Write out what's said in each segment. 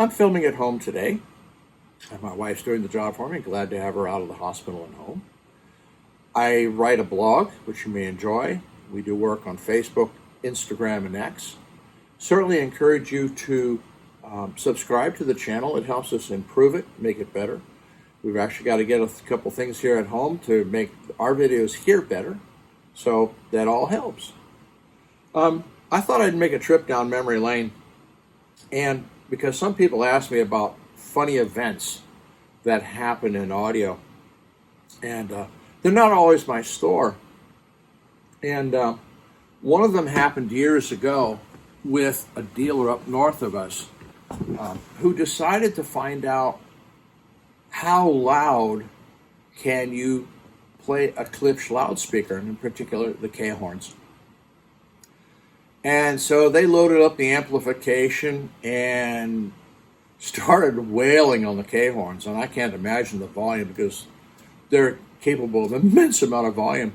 I'm filming at home today. My wife's doing the job for me. Glad to have her out of the hospital and home. I write a blog, which you may enjoy. We do work on Facebook, Instagram, and X. Certainly encourage you to subscribe to the channel. It helps us improve it, make it better. We've actually got to get a couple things here at home to make our videos here better. So that all helps. I thought I'd make a trip down memory lane, and because some people ask me about funny events that happen in audio, and they're not always my store. And one of them happened years ago with a dealer up north of us who decided to find out how loud can you play a Klipsch loudspeaker, and in particular the K-horns. And so they loaded up the amplification and started wailing on the K-horns. And I can't imagine the volume because they're capable of an immense amount of volume.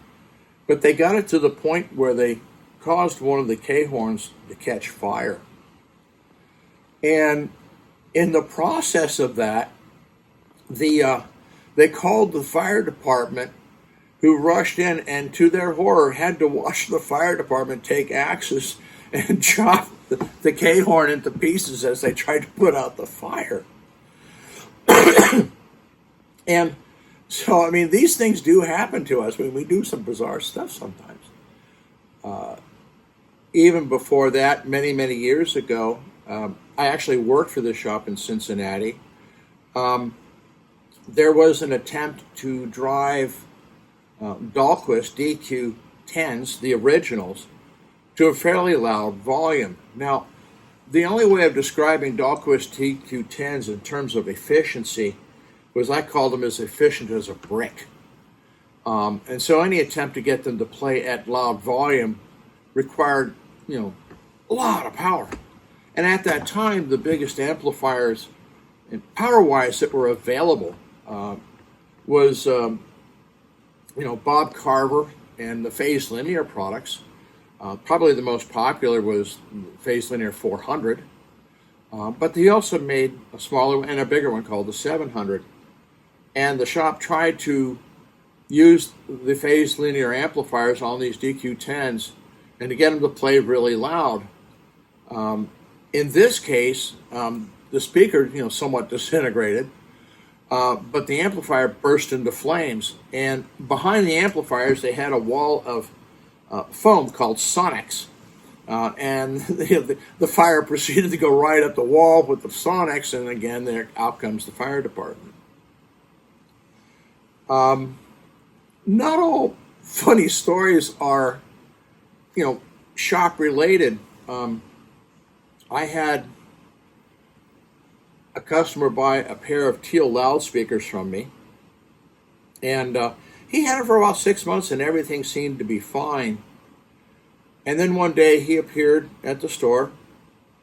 But they got it to the point where they caused one of the K-horns to catch fire. And in the process of that, they called the fire department, who rushed in and, to their horror, had to watch the fire department take axes and chop the K-horn into pieces as they tried to put out the fire. And so, I mean, these things do happen to us. I mean, we do some bizarre stuff sometimes. Even before that, many, many years ago, I actually worked for this shop in Cincinnati. There was an attempt to drive Dahlquist DQ10s, the originals, to a fairly loud volume. Now, the only way of describing Dahlquist DQ10s in terms of efficiency was I called them as efficient as a brick. And so any attempt to get them to play at loud volume required, a lot of power. And at that time, the biggest amplifiers, and power-wise, that were available was Bob Carver and the Phase Linear products. Probably the most popular was Phase Linear 400, but they also made a smaller and a bigger one called the 700. And the shop tried to use the Phase Linear amplifiers on these DQ10s and to get them to play really loud. In this case, the speaker, somewhat disintegrated. But the amplifier burst into flames, and behind the amplifiers they had a wall of foam called sonics, and the fire proceeded to go right up the wall with the sonics, and again, there out comes the fire department. Not all funny stories are, shop related. I had a customer buy a pair of teal loudspeakers from me, and he had it for about 6 months and everything seemed to be fine. And then one day he appeared at the store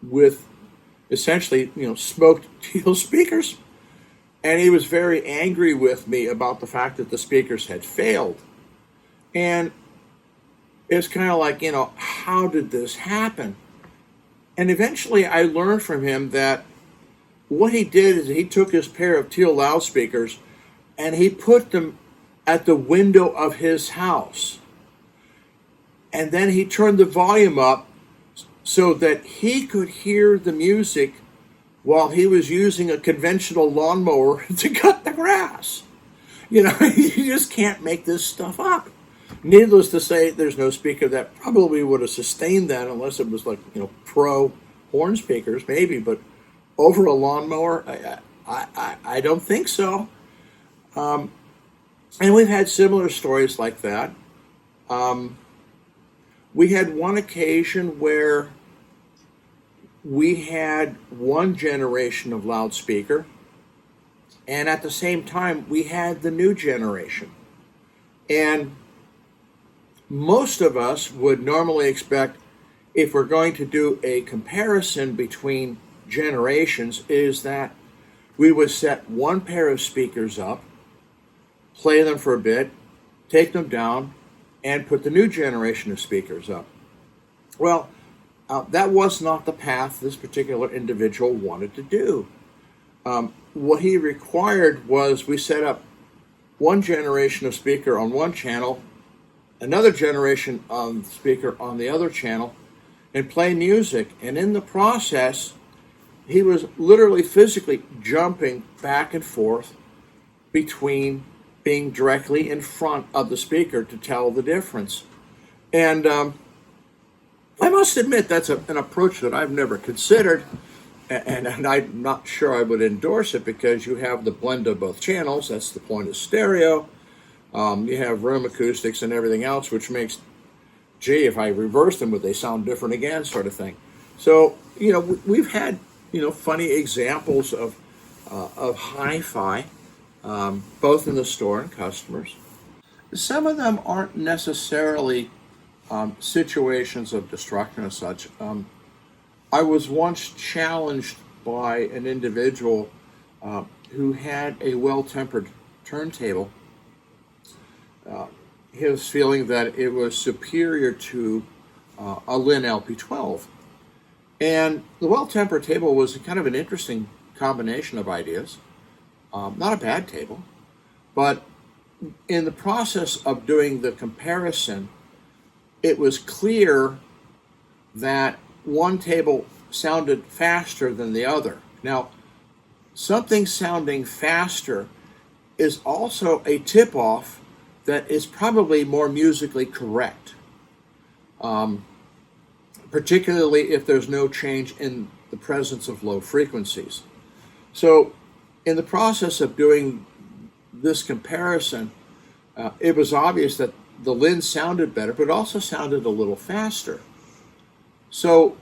with essentially, smoked teal speakers, and he was very angry with me about the fact that the speakers had failed. And it's kind of like, how did this happen? And eventually I learned from him that what he did is he took his pair of teal loudspeakers and he put them at the window of his house. And then he turned the volume up so that he could hear the music while he was using a conventional lawnmower to cut the grass. You just can't make this stuff up. Needless to say, there's no speaker that probably would have sustained that unless it was like, pro horn speakers, maybe, but over a lawnmower, I don't think so. And we've had similar stories like that. We had one occasion where we had one generation of loudspeaker, and at the same time, we had the new generation. And most of us would normally expect, if we're going to do a comparison between generations, is that we would set one pair of speakers up, play them for a bit, take them down, and put the new generation of speakers up. Well, That was not the path this particular individual wanted to do. What he required was we set up one generation of speaker on one channel, another generation of speaker on the other channel, and play music. And in the process, he was literally physically jumping back and forth between being directly in front of the speaker to tell the difference. And I must admit that's an approach that I've never considered, and I'm not sure I would endorse it, because you have the blend of both channels. That's the point of stereo. You have room acoustics and everything else, which makes, gee, if I reverse them, would they sound different again, sort of thing. So, we've had, funny examples of hi-fi, both in the store and customers. Some of them aren't necessarily situations of destruction as such. I was once challenged by an individual who had a well-tempered turntable. He was feeling that it was superior to a Lin LP12. And the well-tempered table was kind of an interesting combination of ideas. Not a bad table, but in the process of doing the comparison, it was clear that one table sounded faster than the other. Now, something sounding faster is also a tip-off that is probably more musically correct, particularly if there's no change in the presence of low frequencies. So, in the process of doing this comparison, it was obvious that the Lin sounded better, but also sounded a little faster. So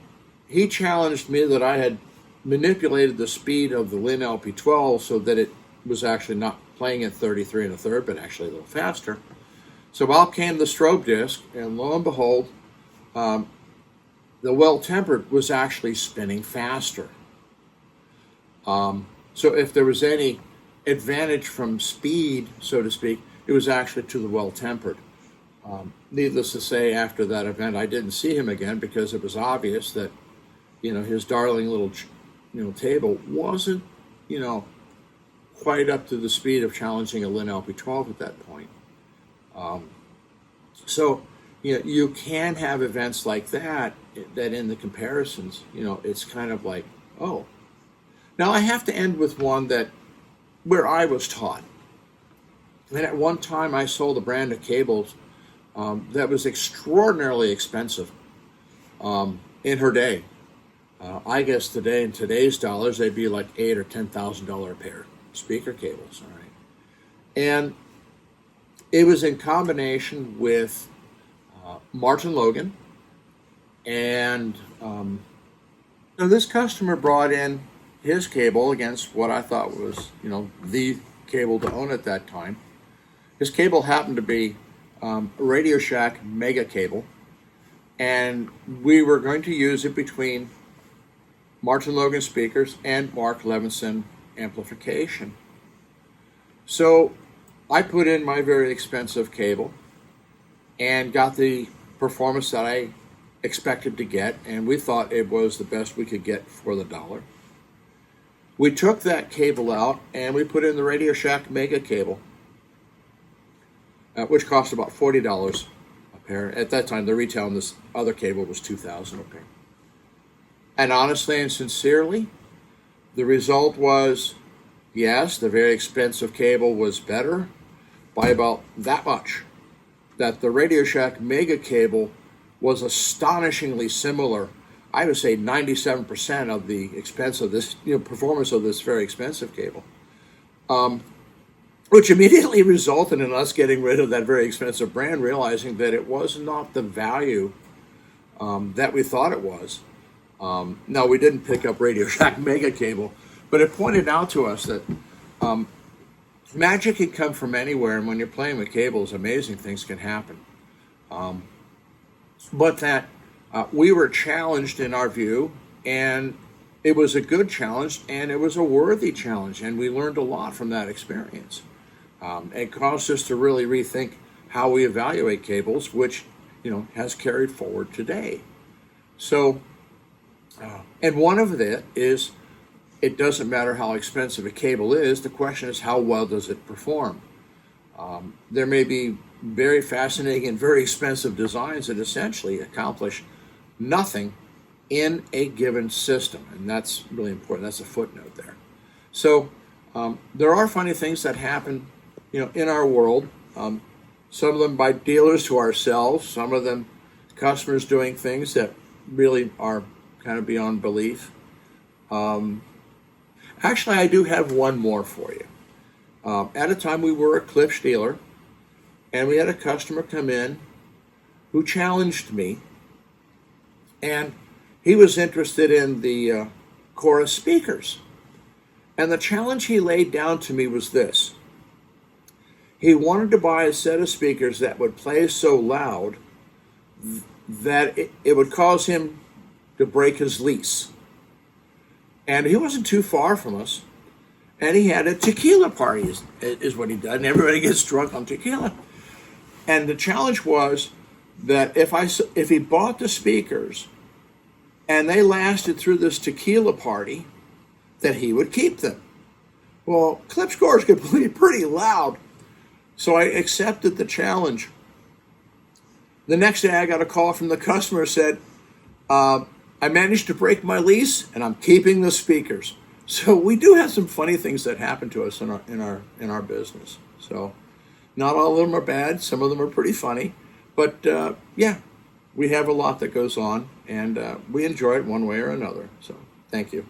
he challenged me that I had manipulated the speed of the Lin LP12 so that it was actually not playing at 33 1/3, but actually a little faster. So out came the strobe disc, and lo and behold, the well-tempered was actually spinning faster. So if there was any advantage from speed, so to speak, it was actually to the well-tempered. Needless to say, after that event, I didn't see him again, because it was obvious that, his darling little, table wasn't, quite up to the speed of challenging a Lin LP12 at that point. So, you can have events like that in the comparisons, it's kind of like, oh. Now I have to end with one where I was taught. And at one time I sold a brand of cables that was extraordinarily expensive in her day. I guess today, in today's dollars, they'd be like $8,000 or $10,000 a pair, speaker cables. All right, and it was in combination with Martin Logan, and now this customer brought in his cable against what I thought was, the cable to own at that time. His cable happened to be a Radio Shack mega cable, and we were going to use it between Martin Logan speakers and Mark Levinson amplification. So I put in my very expensive cable and got the performance that I expected to get, and we thought it was the best we could get for the dollar. We took that cable out and we put in the Radio Shack mega cable, which cost about $40 a pair. At that time, the retail on this other cable was $2,000 a pair. And honestly and sincerely, the result was, yes, the very expensive cable was better by about that much. That the Radio Shack mega cable was astonishingly similar. I would say 97% of the expense of this, performance of this very expensive cable, which immediately resulted in us getting rid of that very expensive brand, realizing that it was not the value that we thought it was. No, we didn't pick up Radio Shack mega cable, but it pointed out to us that magic can come from anywhere, and when you're playing with cables, amazing things can happen. But that we were challenged in our view, and it was a good challenge, and it was a worthy challenge, and we learned a lot from that experience. It caused us to really rethink how we evaluate cables, which has carried forward today. So And one of it is, it doesn't matter how expensive a cable is. The question is, how well does it perform? There may be very fascinating and very expensive designs that essentially accomplish nothing in a given system, and that's really important. That's a footnote there. So there are funny things that happen, in our world. Some of them by dealers to ourselves. Some of them customers doing things that really are kind of beyond belief. Actually, I do have one more for you. At a time, we were a Klipsch dealer, and we had a customer come in who challenged me, and he was interested in the chorus speakers. And the challenge he laid down to me was this. He wanted to buy a set of speakers that would play so loud that it would cause him to break his lease. And he wasn't too far from us. And he had a tequila party, is what he did. And everybody gets drunk on tequila. And the challenge was that if he bought the speakers and they lasted through this tequila party, that he would keep them. Well, Klipschorns could play pretty loud. So I accepted the challenge. The next day I got a call from the customer, said, I managed to break my lease and I'm keeping the speakers. So we do have some funny things that happen to us in our business. So not all of them are bad. Some of them are pretty funny. But yeah, we have a lot that goes on, and we enjoy it one way or another. So thank you.